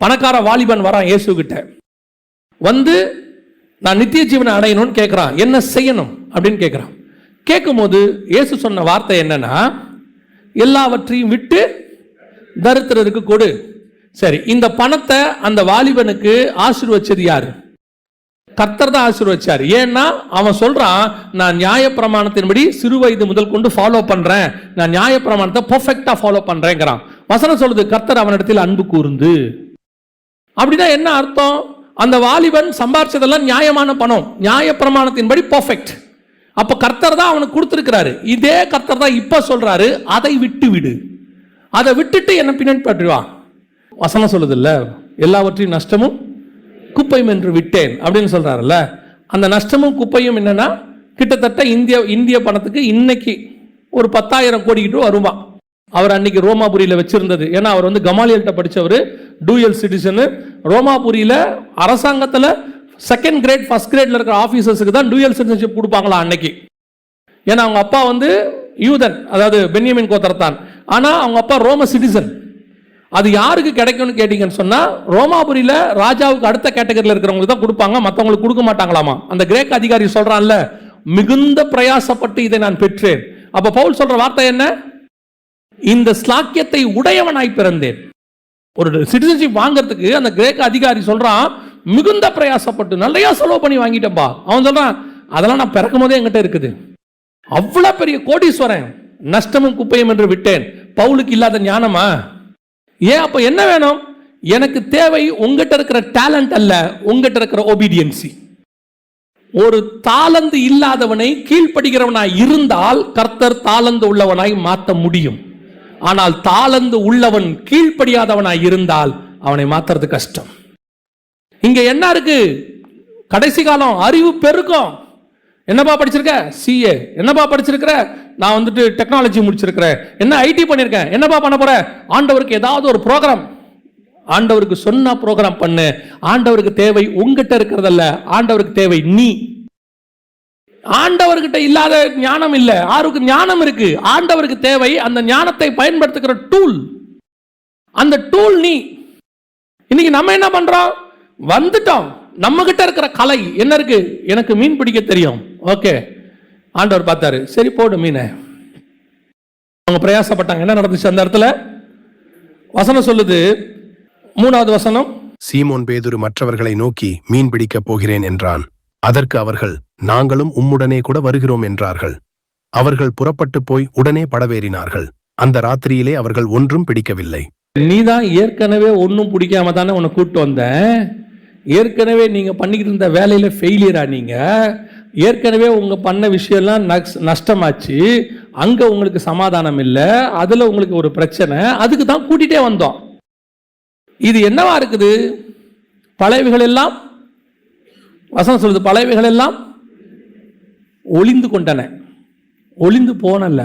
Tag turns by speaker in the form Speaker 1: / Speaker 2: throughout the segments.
Speaker 1: பணக்கார வாலிபன் வரான் இயேசு கிட்ட வந்து, நான் நித்திய ஜீவனை அடையணும்னு கேட்குறான். என்ன செய்யணும் அப்படின்னு கேட்குறான். கேட்கும்போது இயேசு சொன்ன வார்த்தை என்னன்னா, எல்லாவற்றையும் விட்டு தரித்திரருக்கு கொடு. சரி, இந்த பணத்தை அந்த வாலிபனுக்கு ஆசீர்வதிச்சது யாரு? கர்த்தர் தான் ஆசீர்வதிச்சார். ஏன்னா அவன் சொல்றான், நான் நியாயப்பிரமாணத்தின்படி சிறு வயது முதல் கொண்டு ஃபாலோ பண்றேன், நான் நியாயப்பிரமாணத்தை பெர்ஃபெக்ட்டா ஃபாலோ பண்றேங்கிறான். வசனம் சொல்லுது, கர்த்தர் அவனிடத்தில் அன்பு கூர்ந்து. அப்படின்னா என்ன அர்த்தம்? அந்த வாலிபன் சம்பாரிச்சதெல்லாம் நியாயமான பணம், நியாயப்பிரமாணத்தின்படி பெர்ஃபெக்ட். அப்ப கர்த்தர் தான் அவனுக்கு கொடுத்திருக்கிறாரு. இதே கர்த்தர் தான் இப்ப சொல்றாரு, அதை விட்டு விடு, அதை விட்டுட்டு என்ன பின்னாடி வா. வசனம் சொல்லுது இல்ல, எல்லாவற்றையும் நஷ்டமும் குப்பையும் என்று விட்டேன் அப்படின்னு சொல்றாருல்ல. அந்த நஷ்டமும் குப்பையும் என்னன்னா, கிட்டத்தட்ட இந்திய பணத்துக்கு இன்னைக்கு ஒரு 10,000 கோடி கிட்ட வருமா. அவர் அன்னைக்கு ரோமாபுரியில் வச்சிருந்தது. ஏன்னா அவர் வந்து கமாலியல்கிட்ட படித்தவர், டூயல் சிட்டிசனு. ரோமாபுரியில் அரசாங்கத்தில் செகண்ட் கிரேட் ஃபர்ஸ்ட் கிரேட்ல இருக்கிற ஆஃபீஸர்ஸுக்கு தான் டூயல் சிட்டிசன்ஷிப் கொடுப்பாங்களா அன்னைக்கு. ஏன்னா அவங்க அப்பா வந்து யூதன், அதாவது பென்யமின் கோத்திரத்தான். ஆனால் அவங்க அப்பா ரோம சிட்டிசன். அது யாருக்கு கிடைக்கும்னு கேட்டீங்கன்னு சொன்னா, ரோமாபுரியில ராஜாவுக்கு அடுத்த கேட்டகரியில் இருக்கிறவங்களுக்கு தான் கொடுப்பாங்க, மற்றவங்களுக்கு கொடுக்க மாட்டாங்களாமா. அந்த கிரேக்க அதிகாரி சொல்றான்ல, மிகுந்த பிரயாசப்பட்டு இதை நான் பெற்றேன். அப்ப பவுல் சொல்ற வார்த்தை என்ன? இந்த ஸ்லாக்கியத்தை உடையவனாய் பிறந்தேன். ஒரு சிட்டிசன்ஷிப் வாங்கறதுக்கு அந்த கிரேக்க அதிகாரி சொல்றான், மிகுந்த பிரயாசப்பட்டு நிறைய செலவு பண்ணி வாங்கிட்டேன்பா. அவன் சொல்றான், அதெல்லாம் நான் பிறக்கும் போதே என்கிட்ட இருக்குது, அவ்வளவு பெரிய கோடீஸ்வரன், நஷ்டமும் குப்பையும் என்று விட்டேன். பவுலுக்கு இல்லாத ஞானமா? ஏன்? அப்ப என்ன வேணும்? எனக்கு தேவை உங்ககிட்ட இருக்கிற டேலண்ட் அல்ல, உங்ககிட்ட இருக்கிற ஒபீடியன்சி. ஒரு தாளந்து இல்லாதவனை கீழ்ப்படுகிறவனாய் இருந்தால் கர்த்தர் தாளந்து உள்ளவனாய் மாற்ற முடியும். ஆனால் தாளந்து உள்ளவன் கீழ்ப்படியாதவனாய் இருந்தால் அவனை மாத்துறது கஷ்டம். இங்க என்ன இருக்கு? கடைசி காலம், அறிவு பெருக்கம். என்னப்பா படிச்சிருக்க? சிஏ. என்னப்பா படிச்சிருக்கிற? நான் வந்துட்டு டெக்னாலஜி முடிச்சிருக்கிறேன். என்ன ஐடி பண்ணிருக்கேன். என்னப்பா பண்ண போற? ஆண்டவருக்கு ஏதாவது ஒரு ப்ரோக்ராம். ஆண்டவருக்கு சொன்னா ப்ரோக்ராம் பண்ணு. ஆண்டவருக்கு தேவை உங்ககிட்ட இருக்கிறதல்ல, ஆண்டவருக்கு தேவை நீ. ஆண்டவர்கிட்ட இல்லாத ஞானம் இல்ல, ஆருக்கு ஞானம் இருக்கு. ஆண்டவருக்கு தேவை அந்த ஞானத்தை பயன்படுத்துகிற டூல். அந்த டூல் நீ. இன்னைக்கு நம்ம என்ன பண்றோம்? வந்துட்டோம், நம்ம கிட்ட இருக்கிற கலை என்ன இருக்கு? எனக்கு மீன் பிடிக்க தெரியும், ஓகே. ஆண்டவர் பார்த்தாரு, சரி போடு மீனை. அவங்க பிரயாசப்பட்டாங்க. என்ன நடந்துச்சு அந்த இடத்துல? வசனம் சொல்லுது, 3வது வசனம்,
Speaker 2: சீமோன் பேதுரு மற்றவர்களை நோக்கி, மீன் பிடிக்கப் போகிறேன் என்றான். அதற்கு அவர்கள், நாங்களும் உம்முடனே கூட வருகிறோம் என்றார்கள். அவர்கள் புறப்பட்டு போய் உடனே படவேறினார்கள். அந்த ராத்திரியிலே அவர்கள் ஒன்றும் பிடிக்கவில்லை.
Speaker 1: நீதான் ஏற்கனவே ஒன்னும் பிடிக்காம தானே உன்னை கூப்பிட்டு வந்தேன். ஏற்கனவே நீங்க பண்ணிக்கிட்டு இருந்த வேலையில ஃபெயிலியரா? நீங்க ஏற்கனவே உங்க பண்ண விஷயம்லாம் நஷ்டமாச்சு. அங்க உங்களுக்கு சமாதானம் இல்லை, அதுல உங்களுக்கு ஒரு பிரச்சனை. அதுக்கு தான் கூட்டிட்டே வந்தோம். இது என்னவா இருக்குது? பழையவைகள் எல்லாம், வசனம் சொல்லுது, பழையவைகள் எல்லாம் ஒளிந்து கொண்டன. ஒளிந்து போனல,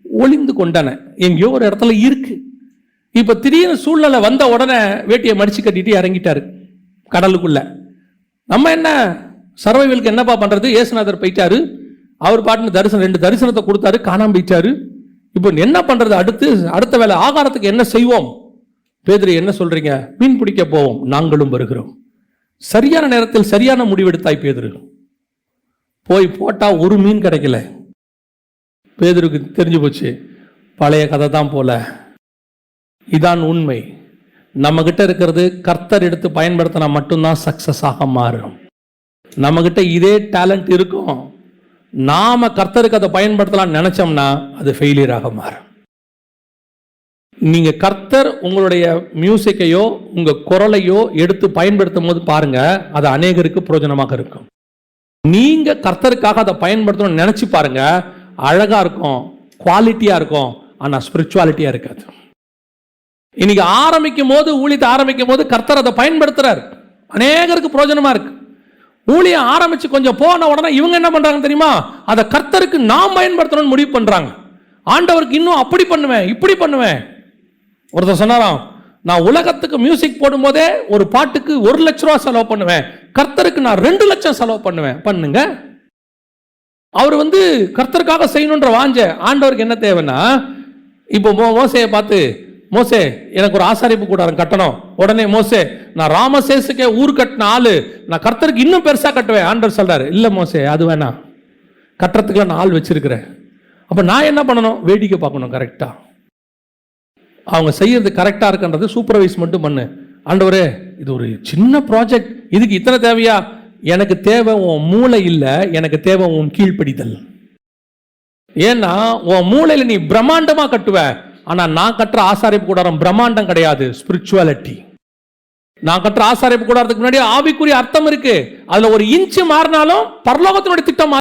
Speaker 1: ஒளிந்து கொண்டன. எங்கேயோ ஒரு இடத்துல இருக்கு. இப்ப திடீர்னு சூழ்நிலை வந்த உடனே வேட்டியை மடிச்சு கட்டிட்டு இறங்கிட்டாரு கடலுக்குள்ள. நம்ம என்ன சர்வைவலுக்கு என்னப்பா பண்றது? இயேசுநாதர் போயிட்டாரு, அவர் பாட்டுன்னு தரிசனம் 2 தரிசனத்தை கொடுத்தாரு, காணாம போயிட்டாரு. இப்போ என்ன பண்றது? அடுத்த வேலை ஆகாரத்துக்கு என்ன செய்வோம்? பேதுரு, என்ன சொல்றீங்க? மீன் பிடிக்க போவோம், நாங்களும் வருகிறோம். சரியான நேரத்தில் சரியான முடிவெடுத்தாய் பேதுரு. போய் போட்டா ஒரு மீன் கிடைக்கல. பேதுருக்கு தெரிஞ்சு போச்சு, பழைய கதை தான் போல. இதான் உண்மை. நம்ம கிட்ட இருக்கிறது கர்த்தர் எடுத்து பயன்படுத்தினா மட்டும்தான் சக்சஸ் ஆக மாறும். நம்ம கிட்ட இதே டேலண்ட் இருக்கும், நாம கர்த்தருக்கு அதை பயன்படுத்தலாம் நினைச்சோம்னா அது ஃபெயிலியராக மாறும். நீங்க கர்த்தர் உங்களுடைய மியூசிக்கையோ உங்க குரலையோ எடுத்து பயன்படுத்தும் போது பாருங்க, அது அநேகருக்கு பிரயோஜனமாக இருக்கும். நீங்க கர்த்தருக்காக அதை பயன்படுத்தணும்னு நினைச்சு பாருங்க, அழகா இருக்கும், குவாலிட்டியா இருக்கும், ஆனா ஸ்பிரிச்சுவாலிட்டியா இருக்காது. இன்னைக்கு ஆரம்பிக்கும் போது, ஊழியத்தை ஆரம்பிக்கும் போது கர்த்தர் அதை பயன்படுத்துறார், அநேகருக்கு பிரயோஜனமா இருக்கு. ஊழியம் ஆரம்பிச்சு கொஞ்சம் போன உடனே இவங்க என்ன பண்றாங்க தெரியுமா? அதை கர்த்தருக்கு நாம் பயன்படுத்தணும்னு முடிவு பண்றாங்க. ஆண்டவருக்கு இன்னும் அப்படி பண்ணுவேன், இப்படி பண்ணுவேன். ஒருத்தர் சொன்னாராம், நான் உலகத்துக்கு மியூசிக் போடும் போதே ஒரு பாட்டுக்கு 1 லட்ச ரூபா செலவு பண்ணுவேன், கர்த்தருக்கு நான் 2 லட்சம் செலவு பண்ணுவேன். பண்ணுங்க. அவர் கர்த்தருக்காக செய்யணுன்ற வாஞ்ச. ஆண்டவருக்கு என்ன தேவைன்னா, இப்போ மோசையை பார்த்து மோசே எனக்கு ஒரு ஆசாரிப்பு கூடாரம் கட்டணும். உடனே மோசே நான் ராமசேசுக்கே ஊர் கட்டின ஆளு, நான் கர்த்தருக்கு இன்னும் பெருசா கட்டுவேன். ஆண்டவர் சொல்றாரு, இல்ல மோசே அது வேணாம், கட்டுறதுக்குலாம் நான் ஆள் வச்சிருக்கிறேன். அப்ப நான் என்ன பண்ணணும்? வேடிக்கை பார்க்கணும். கரெக்டா அவங்க செய்யறது கரெக்டா இருக்குன்றது சூப்பர்வைஸ் மட்டும் பண்ணு. ஆண்டவரே இது ஒரு சின்ன ப்ராஜெக்ட், இதுக்கு இத்தனை தேவையா? எனக்கு தேவை உன் மூளை இல்ல, எனக்கு தேவை உன் கீழ்ப்படிதல். ஏன்னா உன் மூளையில நீ பிரம்மாண்டமா கட்டுவ, ஆனா நான் கட்டுற ஆசாரிப்பு கூடாரம் பிரம்மாண்டம் கிடையாது, ஸ்பிரிச்சுவாலிட்டி. நான் கட்டுற ஆசாரிப்பு கூடாரத்துக்கு முன்னாடி ஆவிக்குரிய அர்த்தம் இருக்கு. அதுல ஒரு இன்ச்சு மாறினாலும் பரலோகத்தினுடைய திட்டம்